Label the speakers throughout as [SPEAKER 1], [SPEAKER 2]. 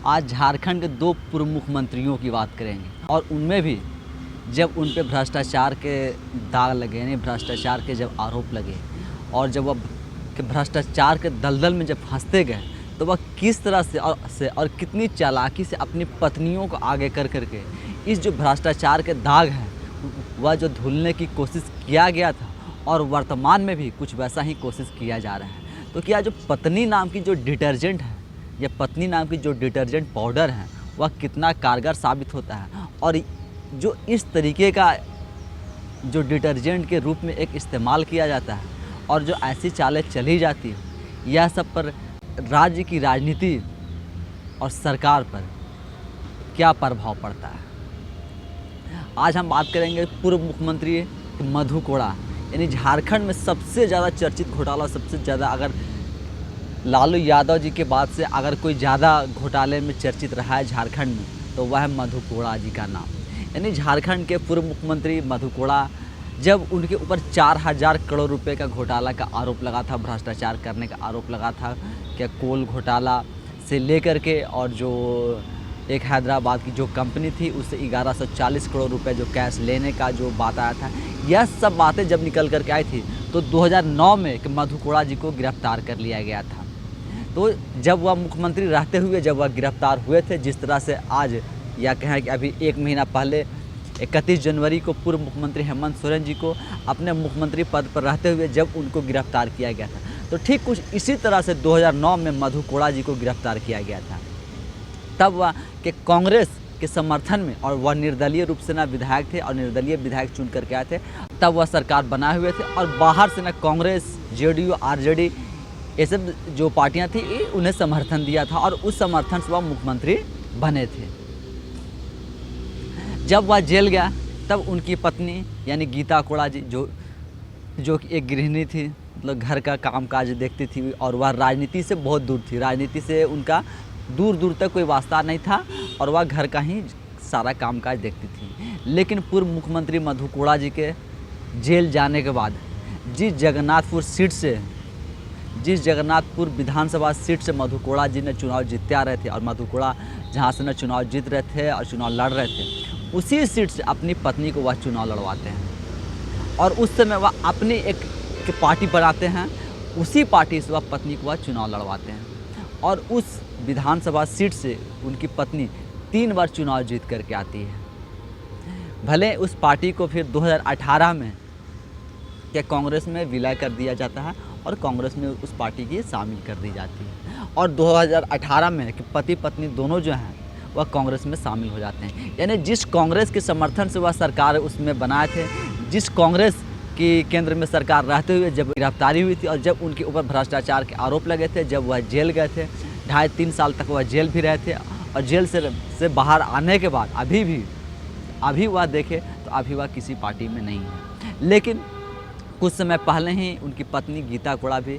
[SPEAKER 1] आज झारखंड के दो पूर्व मुख्यमंत्रियों की बात करेंगे और उनमें भी जब उन पे भ्रष्टाचार के दाग लगे, यानी भ्रष्टाचार के जब आरोप लगे और जब वह भ्रष्टाचार के दलदल में जब फंसते गए तो वह किस तरह से और कितनी चालाकी से अपनी पत्नियों को आगे कर करके इस जो भ्रष्टाचार के दाग हैं वह जो धुलने की कोशिश किया गया था और वर्तमान में भी कुछ वैसा ही कोशिश किया जा रहा है। तो क्या जो पत्नी नाम की जो डिटर्जेंट है या पत्नी नाम की जो डिटर्जेंट पाउडर है वह कितना कारगर साबित होता है और जो इस तरीके का जो डिटर्जेंट के रूप में एक इस्तेमाल किया जाता है और जो ऐसी चालें चली जाती है, यह सब पर राज्य की राजनीति और सरकार पर क्या प्रभाव पड़ता है। आज हम बात करेंगे पूर्व मुख्यमंत्री मधु कोड़ा, यानी झारखंड में सबसे ज़्यादा चर्चित घोटाला, सबसे ज़्यादा अगर लालू यादव जी के बाद से अगर कोई ज़्यादा घोटाले में चर्चित रहा है झारखंड में तो वह है मधु कोड़ा जी का नाम। यानी झारखंड के पूर्व मुख्यमंत्री मधु कोड़ा, जब उनके ऊपर 4000 करोड़ रुपए का घोटाला का आरोप लगा था, भ्रष्टाचार करने का आरोप लगा था, क्या कोल घोटाला से लेकर के और जो एक हैदराबाद की जो कंपनी थी उससे 1140 करोड़ रुपए जो कैश लेने का जो बात आया था, यह सब बातें जब निकल कर के आई थी तो 2009 में कि मधु कोड़ा जी को गिरफ्तार कर लिया गया था। तो जब वह मुख्यमंत्री रहते हुए जब वह गिरफ्तार हुए थे, जिस तरह से आज या कहें कि अभी 1 महीना पहले 31 जनवरी को पूर्व मुख्यमंत्री हेमंत सोरेन जी को अपने मुख्यमंत्री पद पर रहते हुए जब उनको गिरफ्तार किया गया था, तो ठीक कुछ इसी तरह से 2009 में मधु कोड़ा जी को गिरफ्तार किया गया था। तब वह के कांग्रेस के समर्थन में, और वह निर्दलीय रूप से ना विधायक थे और निर्दलीय विधायक चुन करके आए थे, तब वह सरकार बनाए हुए थे और बाहर से ना कांग्रेस, जेडीयू, आरजेडी ये सब जो पार्टियां थी उन्हें समर्थन दिया था और उस समर्थन से वह मुख्यमंत्री बने थे। जब वह जेल गया तब उनकी पत्नी यानी गीता कोड़ा जी जो कि एक गृहिणी थी, मतलब घर का कामकाज देखती थी और वह राजनीति से बहुत दूर थी, राजनीति से उनका दूर दूर तक कोई वास्ता नहीं था और वह घर का ही सारा कामकाज देखती थी। लेकिन पूर्व मुख्यमंत्री मधु कोड़ा जी के जेल जाने के बाद जिस जगन्नाथपुर विधानसभा सीट से मधु कोड़ा जी ने चुनाव जीते आ रहे थे और मधु कोड़ा जहाँ से न चुनाव जीत रहे थे और चुनाव लड़ रहे थे, उसी सीट से अपनी पत्नी को वह चुनाव लड़वाते हैं और उस समय वह अपनी एक पार्टी बनाते हैं, उसी पार्टी से वह पत्नी को वह चुनाव लड़वाते हैं और उस विधानसभा सीट से उनकी पत्नी 3 बार चुनाव जीत करके आती है। भले उस पार्टी को फिर 2018 में क्या कांग्रेस में विलय कर दिया जाता है और कांग्रेस में उस पार्टी की शामिल कर दी जाती है और 2018 में कि पति पत्नी दोनों जो हैं वह कांग्रेस में शामिल हो जाते हैं। यानी जिस कांग्रेस के समर्थन से वह सरकार उसमें बनाए थे, जिस कांग्रेस की केंद्र में सरकार रहते हुए जब गिरफ्तारी हुई थी और जब उनके ऊपर भ्रष्टाचार के आरोप लगे थे, जब वह जेल गए थे, 2.5-3 साल तक वह जेल भी रहे थे और जेल से बाहर आने के बाद अभी वह देखे तो अभी वह किसी पार्टी में नहीं है। लेकिन कुछ समय पहले ही उनकी पत्नी गीता कोड़ा भी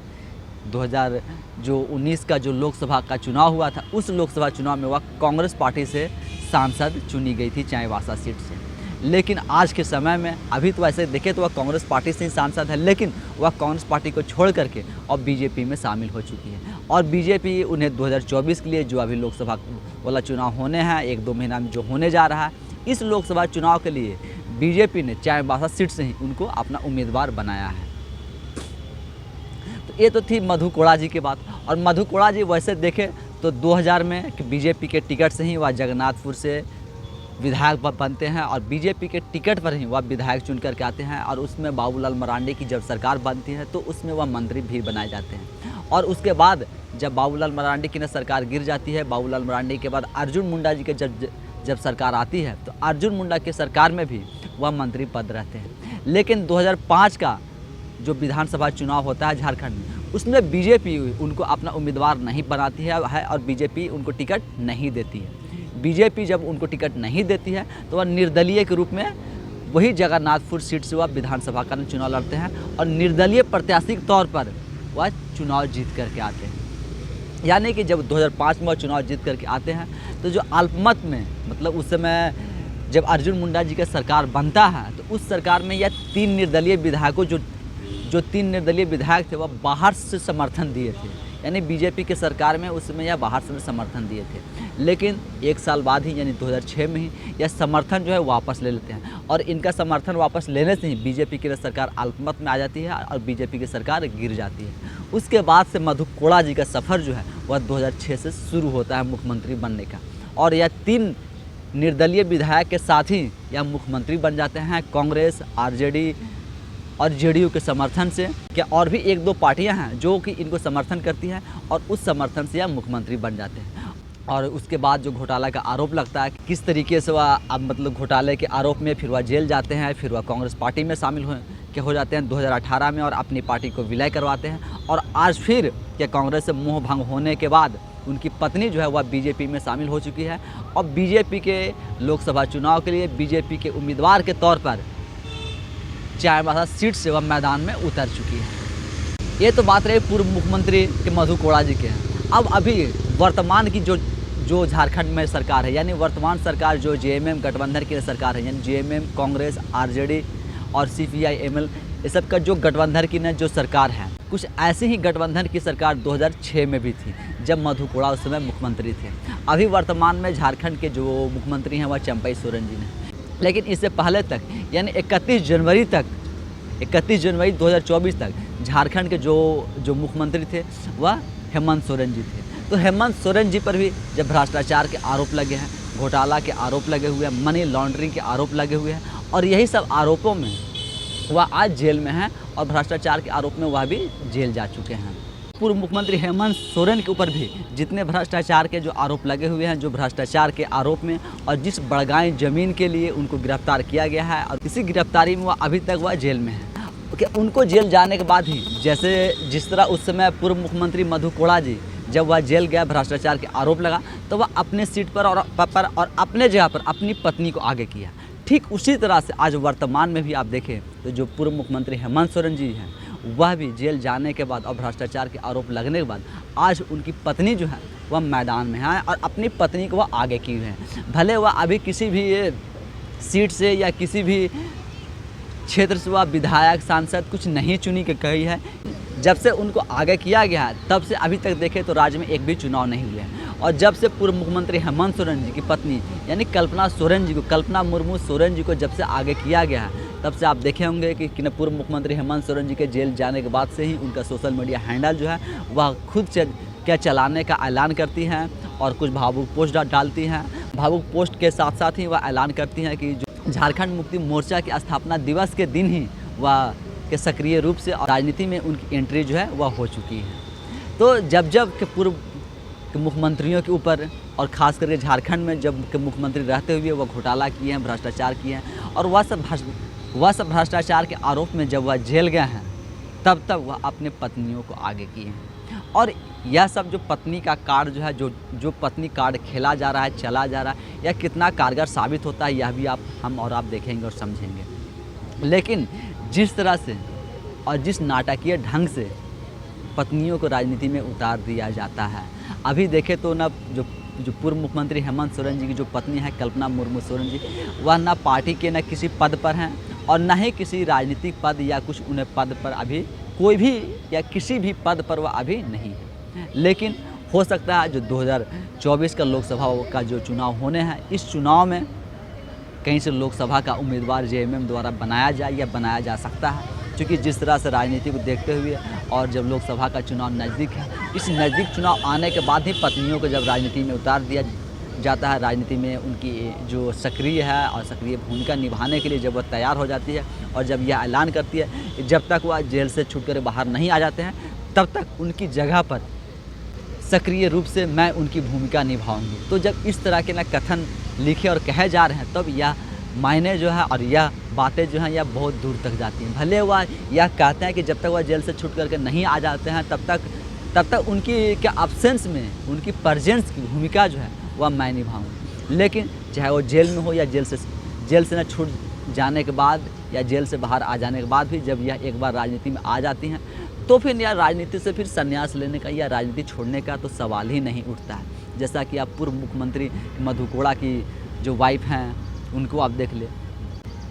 [SPEAKER 1] 2019 का जो लोकसभा का चुनाव हुआ था, उस लोकसभा चुनाव में वह कांग्रेस पार्टी से सांसद चुनी गई थी चाईबासा सीट से। लेकिन आज के समय में अभी तो वैसे देखें तो वह कांग्रेस पार्टी से ही सांसद है, लेकिन वह कांग्रेस पार्टी को छोड़ करके अब बीजेपी में शामिल हो चुकी है और बीजेपी उन्हें 2024 के लिए जो अभी लोकसभा वाला चुनाव होने हैं 1-2 महीना में जो होने जा रहा है, इस लोकसभा चुनाव के लिए बीजेपी ने चाईबासा सीट से ही उनको अपना उम्मीदवार बनाया है। तो ये तो थी मधु कोड़ा जी की बात। और मधु कोड़ा जी वैसे देखें तो 2000 में बीजेपी के टिकट से ही वह जगन्नाथपुर से विधायक बनते हैं और बीजेपी के टिकट पर ही वह विधायक चुन करके आते हैं और उसमें बाबूलाल मरांडी की जब सरकार बनती है तो उसमें वह मंत्री भी बनाए जाते हैं। और उसके बाद जब बाबूलाल मरांडी की सरकार गिर जाती है, बाबूलाल मरांडी के बाद अर्जुन मुंडा जी के जब सरकार आती है तो अर्जुन मुंडा की सरकार में भी वह मंत्री पद रहते हैं। लेकिन 2005 का जो विधानसभा चुनाव होता है झारखंड में, उसमें बीजेपी उनको अपना उम्मीदवार नहीं बनाती है और बीजेपी उनको टिकट नहीं देती है। बीजेपी जब उनको टिकट नहीं देती है तो वह निर्दलीय के रूप में वही जगन्नाथपुर सीट से वह विधानसभा का चुनाव लड़ते हैं और निर्दलीय प्रत्याशी के तौर पर वह चुनाव जीत करके आते हैं। यानी कि जब 2005 में वह चुनाव जीत करके आते हैं तो जो अल्पमत में, मतलब उस समय जब अर्जुन मुंडा जी का सरकार बनता है तो उस सरकार में यह 3 निर्दलीय विधायकों जो 3 निर्दलीय विधायक थे वह बाहर से समर्थन दिए थे। यानी बीजेपी के सरकार में उस समय यह बाहर से समर्थन दिए थे, लेकिन 1 साल बाद ही यानी 2006 में ही यह समर्थन जो है वापस ले लेते हैं और इनका समर्थन वापस लेने से ही बीजेपी की सरकार अल्पमत में आ जाती है और बीजेपी की सरकार गिर जाती है। उसके बाद से मधु कोड़ा जी का सफ़र जो है वह 2006 से शुरू होता है मुख्यमंत्री बनने का, और यह 3 निर्दलीय विधायक के साथ ही यह मुख्यमंत्री बन जाते हैं कांग्रेस, आरजेडी और जेडीयू के समर्थन से। क्या और भी 1-2 पार्टियां हैं जो कि इनको समर्थन करती हैं और उस समर्थन से यह मुख्यमंत्री बन जाते हैं। और उसके बाद जो घोटाला का आरोप लगता है, किस तरीके से वह अब मतलब घोटाले के आरोप में फिर वह जेल जाते हैं, फिर वह कांग्रेस पार्टी में शामिल हो जाते हैं 2018 में और अपनी पार्टी को विलय करवाते हैं। और आज फिर क्या कांग्रेस से मोह भंग होने के बाद उनकी पत्नी जो है वह बीजेपी में शामिल हो चुकी है और बीजेपी के लोकसभा चुनाव के लिए बीजेपी के उम्मीदवार के तौर पर चाईबासा सीट से वह मैदान में उतर चुकी है। ये तो बात रही पूर्व मुख्यमंत्री के मधु कोड़ा जी के हैं। अब अभी वर्तमान की जो झारखंड में सरकार है, यानी वर्तमान सरकार जो जेएमएम गठबंधन की सरकार है, यानी जेएमएम, कांग्रेस, आरजेडी और सीपीआई एमएल, ये सब का जो गठबंधन की जो सरकार है, कुछ ऐसी ही गठबंधन की सरकार 2006 में भी थी जब मधु कोड़ा उस समय मुख्यमंत्री थे। अभी वर्तमान में झारखंड के जो मुख्यमंत्री हैं वह चंपई सोरेन जी ने, लेकिन इससे पहले तक यानी 31 जनवरी 2024 तक झारखंड के जो मुख्यमंत्री थे वह हेमंत सोरेन जी थे। तो हेमंत सोरेन जी पर भी जब भ्रष्टाचार के आरोप लगे हैं, घोटाला के आरोप लगे हुए हैं, मनी लॉन्ड्रिंग के आरोप लगे हुए हैं और यही सब आरोपों में वह आज जेल में हैं और भ्रष्टाचार के आरोप में वह भी जेल जा चुके हैं। पूर्व मुख्यमंत्री हेमंत सोरेन के ऊपर भी जितने भ्रष्टाचार के जो आरोप लगे हुए हैं, जो भ्रष्टाचार के आरोप में और जिस बड़गाई ज़मीन के लिए उनको गिरफ्तार किया गया है और इसी गिरफ्तारी में वह अभी तक वह जेल में है। कि उनको जेल जाने के बाद ही जिस तरह उस समय पूर्व मुख्यमंत्री मधु कोड़ा जी जब वह जेल गया, भ्रष्टाचार के आरोप लगा तो वह अपने सीट पर और अपने जगह पर अपनी पत्नी को आगे किया। ठीक उसी तरह से आज वर्तमान में भी आप देखें तो जो पूर्व मुख्यमंत्री हेमंत सोरेन जी हैं वह भी जेल जाने के बाद और भ्रष्टाचार के आरोप लगने के बाद आज उनकी पत्नी जो है वह मैदान में है और अपनी पत्नी को वह आगे की हुए हैं। भले वह अभी किसी भी सीट से या किसी भी क्षेत्र से वह विधायक, सांसद कुछ नहीं चुनी के कही है, जब से उनको आगे किया गया है तब से अभी तक देखें तो राज्य में एक भी चुनाव नहीं हुए हैं। और जब से पूर्व मुख्यमंत्री हेमंत सोरेन जी की पत्नी यानी कल्पना मुर्मू सोरेन जी को जब से आगे किया गया है तब से आप देखे होंगे कि पूर्व मुख्यमंत्री हेमंत सोरेन जी के जेल जाने के बाद से ही उनका सोशल मीडिया हैंडल जो है वह खुद से क्या चलाने का ऐलान करती हैं और कुछ भावुक पोस्ट डालती हैं। भावुक पोस्ट के साथ साथ ही वह ऐलान करती हैं कि जो झारखंड मुक्ति मोर्चा के स्थापना दिवस के दिन ही वह के सक्रिय रूप से राजनीति में उनकी एंट्री जो है वह हो चुकी है। तो जब के पूर्व के मुख्यमंत्रियों के ऊपर और ख़ास करके झारखंड में जब के मुख्यमंत्री रहते हुए वह घोटाला किए हैं, भ्रष्टाचार किए हैं और वह सब भ्रष्टाचार के आरोप में जब वह जेल गए हैं तब तक वह अपने पत्नियों को आगे किए हैं। और यह सब जो पत्नी का कार्ड जो है जो पत्नी कार्ड खेला जा रहा है, चला जा रहा है, यह कितना कारगर साबित होता है यह भी हम और आप देखेंगे और समझेंगे। लेकिन जिस तरह से और जिस नाटकीय ढंग से पत्नियों को राजनीति में उतार दिया जाता है, अभी देखें तो ना जो पूर्व मुख्यमंत्री हेमंत सोरेन जी की जो पत्नी है कल्पना मुर्मू सोरेन जी, वह ना पार्टी के न किसी पद पर हैं और न ही किसी राजनीतिक पद या कुछ उन्हें पद पर अभी कोई भी या किसी भी पद पर वह अभी नहीं है। लेकिन हो सकता है जो 2024 का लोकसभा का जो चुनाव होने हैं, इस चुनाव में कहीं से लोकसभा का उम्मीदवार जेएमएम द्वारा बनाया जाए या बनाया जा सकता है, क्योंकि जिस तरह से राजनीति को देखते हुए और जब लोकसभा का चुनाव नज़दीक है, इस नज़दीक चुनाव आने के बाद ही पत्नियों को जब राजनीति में उतार दिया जाता है, राजनीति में उनकी जो सक्रिय है और सक्रिय भूमिका निभाने के लिए जब वह तैयार हो जाती है और जब यह ऐलान करती है जब तक वह जेल से छूटकर बाहर नहीं आ जाते हैं तब तक उनकी जगह पर सक्रिय रूप से मैं उनकी भूमिका निभाऊंगी। तो जब इस तरह के ना कथन लिखे और कहे जा रहे हैं तब यह मायने जो है और यह बातें जो हैं यह बहुत दूर तक जाती हैं। भले वह यह कहते हैं कि जब तक वह जेल से छूट करके नहीं आ जाते हैं तब तक उनकी क्या एब्सेंस में उनकी प्रेजेंस की भूमिका जो है वह मैं निभाऊंगी। लेकिन चाहे वो जेल में हो या जेल से न छूट जाने के बाद या जेल से बाहर आ जाने के बाद भी जब यह एक बार राजनीति में आ जाती हैं तो फिर यह राजनीति से फिर संन्यास लेने का या राजनीति छोड़ने का तो सवाल ही नहीं उठता है। जैसा कि आप पूर्व मुख्यमंत्री मधु कोड़ा की जो वाइफ हैं उनको आप देख ले,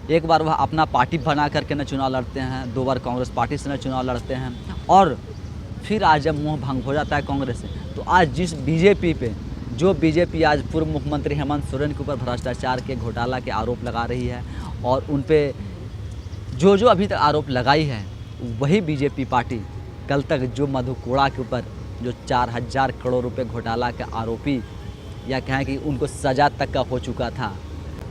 [SPEAKER 1] एक बार वह अपना पार्टी बना करके न चुनाव लड़ते हैं, 2 बार कांग्रेस पार्टी से न चुनाव लड़ते हैं और फिर आज जब मोह भंग हो जाता है कांग्रेस से, तो आज जिस बीजेपी पे जो बीजेपी आज पूर्व मुख्यमंत्री हेमंत सोरेन के ऊपर भ्रष्टाचार के घोटाला के आरोप लगा रही है और उन पे जो जो अभी तक आरोप लगाई है, वही बीजेपी पार्टी कल तक जो मधु कोड़ा के ऊपर जो 4000 करोड़ रुपए घोटाला के आरोपी या कहें कि उनको सज़ा तक का हो चुका था,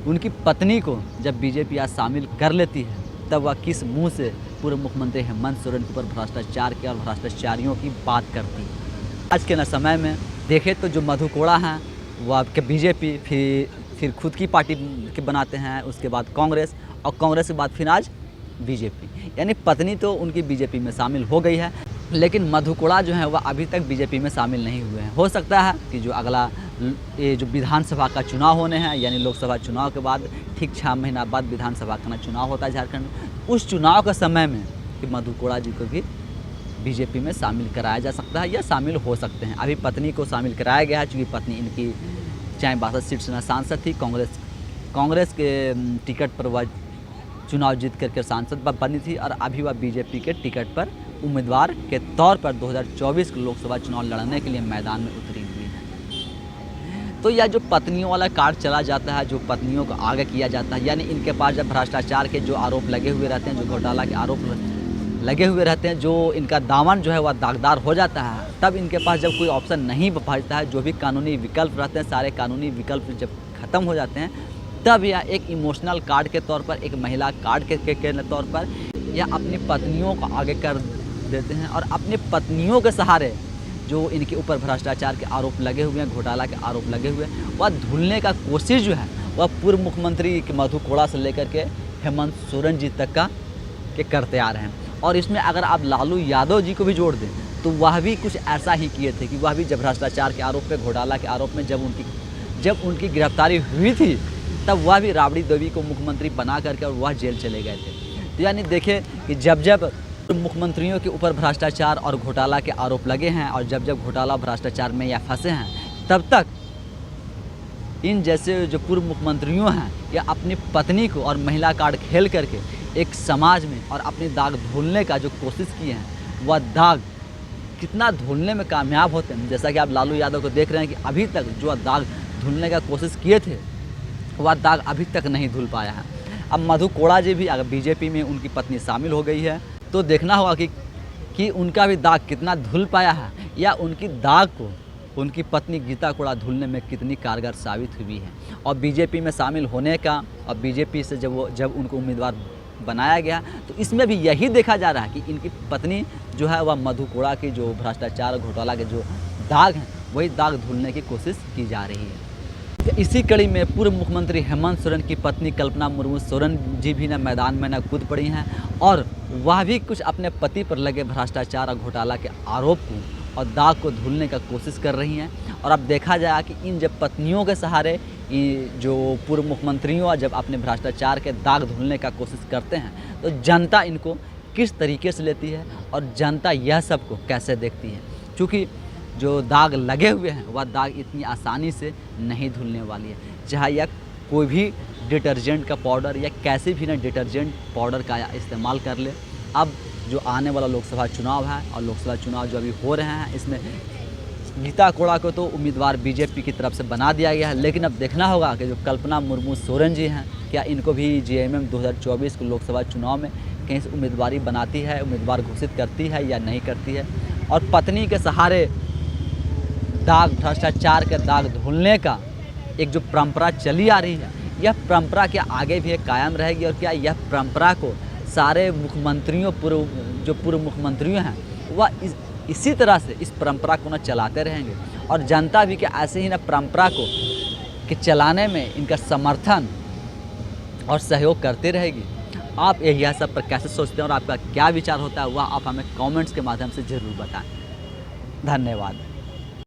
[SPEAKER 1] उनकी पत्नी को जब बीजेपी आज शामिल कर लेती है, तब वह किस मुंह से पूर्व मुख्यमंत्री हेमंत सोरेन के ऊपर भ्रष्टाचार के और भ्रष्टाचारियों की बात करती है। आज के न समय में देखें तो जो मधु कोड़ा हैं वह के बीजेपी फिर खुद की पार्टी के बनाते हैं, उसके बाद कांग्रेस और कांग्रेस के बाद फिर आज बीजेपी, यानी पत्नी तो उनकी बीजेपी में शामिल हो गई है, लेकिन मधु कोड़ा जो है वह अभी तक बीजेपी में शामिल नहीं हुए हैं। हो सकता है कि जो अगला ये जो विधानसभा का चुनाव होने हैं, यानी लोकसभा चुनाव के बाद ठीक 6 महीना बाद विधानसभा का चुनाव होता है झारखंड में, उस चुनाव के समय में कि मधु कोड़ा जी को भी बीजेपी में शामिल कराया जा सकता है या शामिल हो सकते हैं। अभी पत्नी को शामिल कराया गया है, चूँकि पत्नी इनकी 62 सीट से सांसद थी, कांग्रेस के टिकट पर वह चुनाव जीत करके सांसद बनी थी और अभी वह बीजेपी के टिकट पर उम्मीदवार के तौर पर 2024 के लोकसभा चुनाव लड़ने के लिए मैदान में उतरी हुई है। तो यह जो पत्नियों वाला कार्ड चला जाता है, जो पत्नियों को आगे किया जाता है, यानी इनके पास जब भ्रष्टाचार के जो आरोप लगे हुए रहते हैं, जो घोटाला के आरोप लगे हुए रहते हैं, जो इनका दामन जो है वह दागदार हो जाता है, तब इनके पास जब कोई ऑप्शन नहीं बचता है, जो भी कानूनी विकल्प रहते हैं, सारे कानूनी विकल्प जब ख़त्म हो जाते हैं, तब यह एक इमोशनल कार्ड के तौर पर, एक महिला कार्ड के तौर पर या अपनी पत्नियों को आगे कर देते हैं और अपनी पत्नियों के सहारे जो इनके ऊपर भ्रष्टाचार के आरोप लगे हुए हैं, घोटाला के आरोप लगे हुए हैं, वह धुलने का कोशिश जो है वह पूर्व मुख्यमंत्री मधु कोड़ा से लेकर के हेमंत सोरेन जी तक का करते आ रहे हैं। और इसमें अगर आप लालू यादव जी को भी जोड़ दें तो वह भी कुछ ऐसा ही किए थे कि वह भी जब भ्रष्टाचार के आरोप पे, घोटाला के आरोप में जब उनकी गिरफ्तारी हुई थी, तब वह भी राबड़ी देवी को मुख्यमंत्री बना करके और वह जेल चले गए थे। तो यानी देखें कि जब मुख्यमंत्रियों के ऊपर भ्रष्टाचार और घोटाला के आरोप लगे हैं और जब घोटाला भ्रष्टाचार में या फंसे हैं, तब तक इन जैसे जो पूर्व मुख्यमंत्रियों हैं या अपनी पत्नी को और महिला कार्ड खेल करके एक समाज में और अपनी दाग धुलने का जो कोशिश किए हैं, वह दाग कितना धुलने में कामयाब होते हैं। जैसा कि आप लालू यादव को देख रहे हैं कि अभी तक जो दाग धुलने का कोशिश किए थे, वह दाग अभी तक नहीं धुल पाया है। अब मधु कोड़ा जी भी अगर बीजेपी में उनकी पत्नी शामिल हो गई है, तो देखना होगा कि उनका भी दाग कितना धुल पाया है या उनकी दाग को उनकी पत्नी गीता कोड़ा धुलने में कितनी कारगर साबित हुई है। और बीजेपी में शामिल होने का और बीजेपी से जब उनको उम्मीदवार बनाया गया, तो इसमें भी यही देखा जा रहा है कि इनकी पत्नी जो है वह मधु कोड़ा की जो भ्रष्टाचार घोटाला के जो दाग हैं, वही दाग धुलने की कोशिश की जा रही है। इसी कड़ी में पूर्व मुख्यमंत्री हेमंत सोरेन की पत्नी कल्पना मुर्मू सोरेन जी भी न मैदान में कूद पड़ी हैं और वह भी कुछ अपने पति पर लगे भ्रष्टाचार और घोटाला के आरोप को और दाग को धुलने का कोशिश कर रही हैं। और अब देखा जाए कि इन जब पत्नियों के सहारे जो पूर्व मुख्यमंत्रियों जब अपने भ्रष्टाचार के दाग धुलने का कोशिश करते हैं, तो जनता इनको किस तरीके से लेती है और जनता यह सब को कैसे देखती है। क्योंकि जो दाग लगे हुए हैं वह दाग इतनी आसानी से नहीं धुलने वाली है, चाहे यह कोई भी डिटर्जेंट का पाउडर या कैसे भी ना डिटर्जेंट पाउडर का इस्तेमाल कर ले। अब जो आने वाला लोकसभा चुनाव है और लोकसभा चुनाव जो अभी हो रहे हैं, इसमें गीता कोड़ा को तो उम्मीदवार बीजेपी की तरफ से बना दिया गया है, लेकिन अब देखना होगा कि जो कल्पना मुर्मू सोरेन जी हैं, क्या इनको भी जेएमएम 2024 के लोकसभा चुनाव में कहीं से उम्मीदवारी बनाती है, उम्मीदवार घोषित करती है या नहीं करती है। और पत्नी के सहारे दाग भ्रष्टाचार के दाग धुलने का एक जो परंपरा चली आ रही है, यह परंपरा क्या आगे भी कायम रहेगी और क्या यह परंपरा को सारे मुख्यमंत्रियों पूर्व मुख्यमंत्रियों हैं वह इसी तरह से इस परंपरा को न चलाते रहेंगे और जनता भी क्या ऐसे ही न परंपरा को कि चलाने में इनका समर्थन और सहयोग करती रहेगी। आप यह सब पर कैसे सोचते हैं और आपका क्या विचार होता है, वह आप हमें कमेंट्स के माध्यम से ज़रूर बताएं। धन्यवाद।